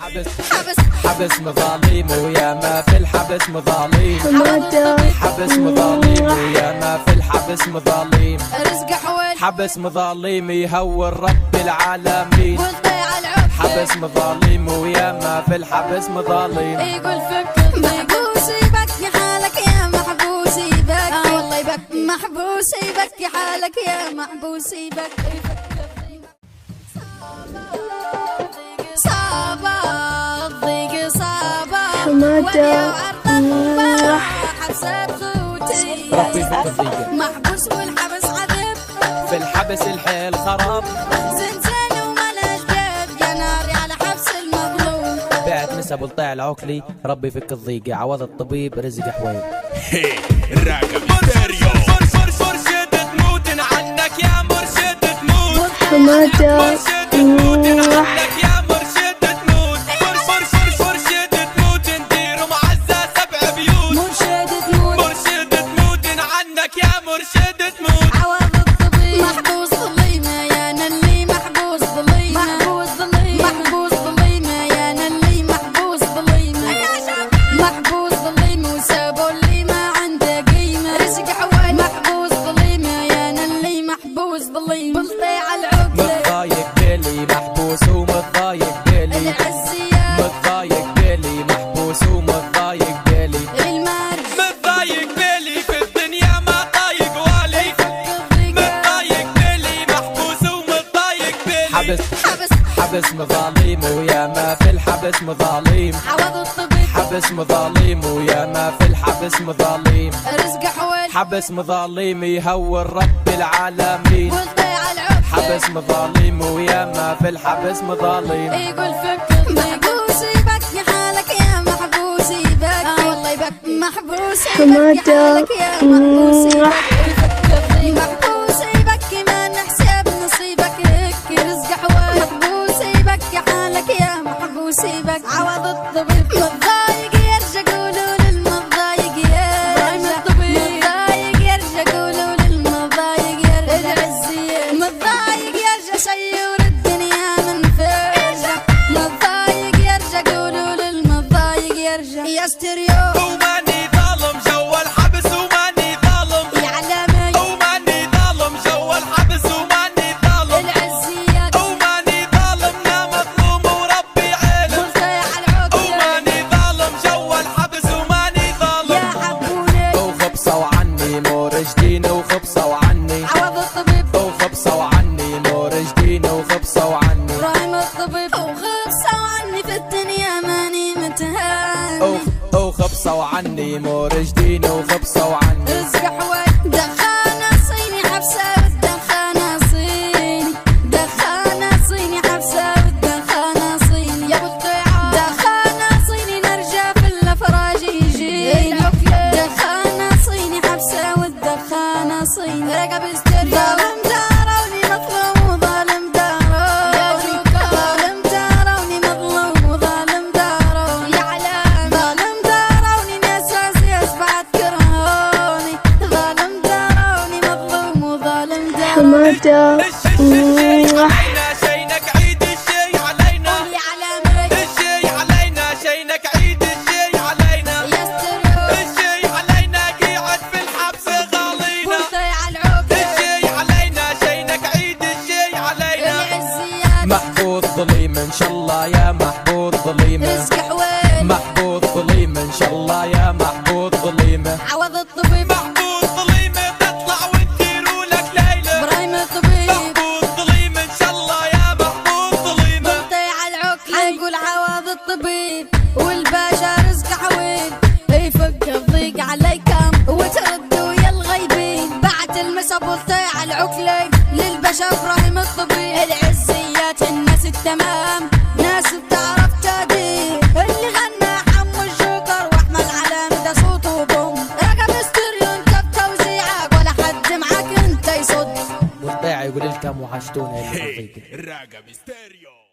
حبس مظاليم وياما في الحبس مظاليم. حبس مظاليم وياما في الحبس مظاليم. رزق حوال حبس مظاليم يهون رب العالمين. حبس مظاليم وياما في الحبس مظاليم. يقول فكر محبوس يبكي حالك يا محبوس يبكي والله يبكي محبوس يبكي حالك يا محبوس يبكي. حمادة حبسات خوتي ربي في الضيقة محبوس والحبس عذب. في الحبس الحيل خراب. زنزان وملاش بيت يا ناري على حبس المظلوم. بعت نسب وطلع العقلي ربي فك الضيقة عوض الطبيب رزق حويل. الراقب ستيريو. مرشد تموت عنك يا مرشد تموت. حمادة مرشد تموت عنك يا مرشد تموت. مرشد تموت ندير معزة 7 بيوت. مرشد تموت مرشد تموت عنك يا مرشد تموت. عوض الطبيب محبوس ظليمة يا نلي محبوس ظليمة. محبوس ظليمة محبوس ظليمة يا نلي محبوس ظليمة. محبوس ظليمة وسابوا اللي ما عنده قيمة. رزق حوالي محبوس ظليمة يا نلي محبوس ظليمة. بلطيع العقلة متضايق بيلي محبوس ومتضايق بيلي. العزيات متضايق بيلي محبوس ومتضايق بيلي. المارج متضايق بيلي في الدنيا ما طايق والي. متضايق بيلي محبوس ومتضايق بيلي. حبس مظاليم وياما في الحبس مظاليم. عوض الطبيب حبس مظاليم وياما في الحبس مظاليم. رزق حوالي حبس مظاليم يهون رب العالمين. بلطيع العقلة حبس مظاليم وياما في الحبس مظاليم. يقول فكر محبوس يبكي حالك يا محبوس يبكي والله يبكي محبوس يبكي حمادة حالك يا محبوس يبكي. محبوس يبكي ما نحسب نصيبك هيك رزق حوالي. محبوس يبكي حالك يا محبوس يبكي عوض الطبيب. متضايق يرجع قولوا للمتضايق يرجع. متضايق يرجع قولوا للمتضايق يرجع. العزية متضايق يرجع سيور الدنيا من فرجع. متضايق يرجع قولوا للمتضايق يرجع. يا ستيريو وماني ظالم جو الحبس وماني ظالم. يا علامي وماني ظالم جو الحبس وماني ظالم. العزيات وماني ظالم لا مظلوم وربي عيلم. بلطيع العقلة وماني ظالم جو الحبس وماني يا ظالم. حبوني وخبصوا عني نور جديد وخبصوا عني. عوض الطبيب وخبصوا عني نور جديد وخبصوا عني. ابراهيم الطبيب وخبصوا عني في الدنيا ماني متهان. وخبصوا عني نور جديد وخبصوا عني. رزق حوالي دخانة صيني حبسة والدخانة صيني. دخانة صيني حبسة والدخانة صيني. يا بطيعة دخانة صيني نرجع في الافراج يجيني. دخانة صيني حبسة والدخانة صيني. رقب ستيريو ظالم داروني مظلوم وظالم داروني. ظالم داروني مظلوم وظالم داروني. يا علام ظالم داروني ناس عزيز بعد كرهوني. ظالم داروني مظلوم وظالم داروني. حمادة علينا شينك عيد الشي علينا. يا علامي الشي علينا شينك عيد الشي علينا. يا ستيريو الشي علينا قيعد في الحبس غالينا. بلطيع العقلة الشي علينا شينك عيد الشي علينا. العزيات محبوط ظليم ان شاء الله يا محبوط ظليمة. رزق حوالي محبوط ظليم ان شاء الله يا محبوط ظليمة. عوض الطبيب محبوط ظليمة تطلع وتديروا لك ليلة. ابراهيم الطبيب محبوط ظليمة ان شاء الله يا محبوط ظليمة. بلطيع العقلة حنقول عوض الطبيب والباشا رزق حويل. يفك الضيق عليكم وتردوا يا الغيبين. بعت المسا بلطيع العقلة للباشا ابراهيم الطبيب. العزيات الناس التمام ناس بتعرف تدير. اللي غنى حمو الجوكر واحمد علام ده صوته بوم. رقم ستيريو انت بتوزيعك ولا حد معاك انت يصد. والطيع يقول لكم وحشتونا اللي في الضيقة. الراقب ستيريو.